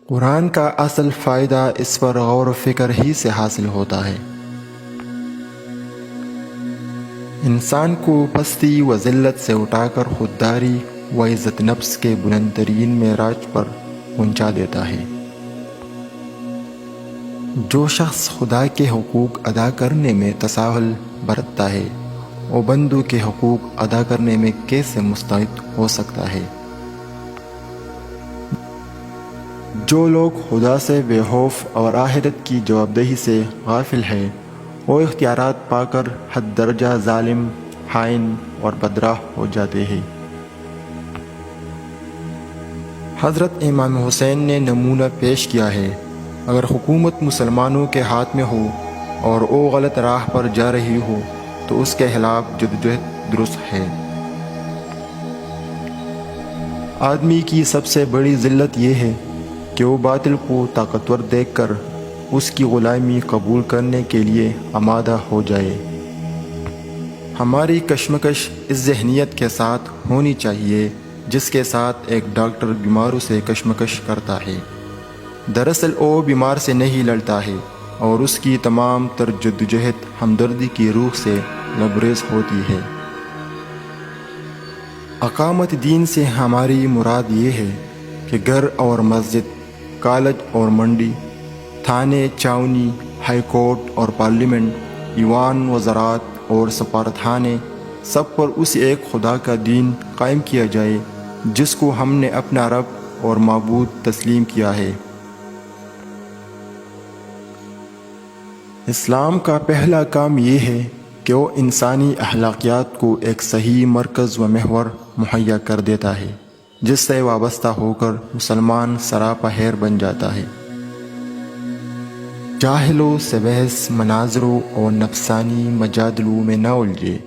قرآن کا اصل فائدہ اس پر غور و فکر ہی سے حاصل ہوتا ہے۔ انسان کو پستی و ذلت سے اٹھا کر خودداری و عزت نفس کے بلند ترین معراج پر پہنچا دیتا ہے۔ جو شخص خدا کے حقوق ادا کرنے میں تساہل برتتا ہے وہ بندوں کے حقوق ادا کرنے میں کیسے مستعد ہو سکتا ہے؟ جو لوگ خدا سے بے خوف اور آخرت کی جوابدہی سے غافل ہیں وہ اختیارات پا کر حد درجہ ظالم، خائن اور بدراہ ہو جاتے ہیں۔ حضرت امام حسین نے نمونہ پیش کیا ہے، اگر حکومت مسلمانوں کے ہاتھ میں ہو اور وہ غلط راہ پر جا رہی ہو تو اس کے خلاف جدوجہد درست ہے۔ آدمی کی سب سے بڑی ذلت یہ ہے کہ وہ باطل کو طاقتور دیکھ کر اس کی غلامی قبول کرنے کے لیے آمادہ ہو جائے۔ ہماری کشمکش اس ذہنیت کے ساتھ ہونی چاہیے جس کے ساتھ ایک ڈاکٹر بیماروں سے کشمکش کرتا ہے۔ دراصل وہ بیمار سے نہیں لڑتا ہے اور اس کی تمام تر جدوجہد ہمدردی کی روح سے لبریز ہوتی ہے۔ اقامت دین سے ہماری مراد یہ ہے کہ گھر اور مسجد، کالج اور منڈی، تھانے، چھاونی، ہائی کورٹ اور پارلیمنٹ، ایوان وزارات اور سفارتخانے، سب پر اس ایک خدا کا دین قائم کیا جائے جس کو ہم نے اپنا رب اور معبود تسلیم کیا ہے۔ اسلام کا پہلا کام یہ ہے کہ وہ انسانی اخلاقیات کو ایک صحیح مرکز و محور مہیا کر دیتا ہے جس سے وابستہ ہو کر مسلمان سراپا خیر بن جاتا ہے۔ جاہلوں سے بحث، مناظروں اور نفسانی مجادلوں میں نہ الجھے۔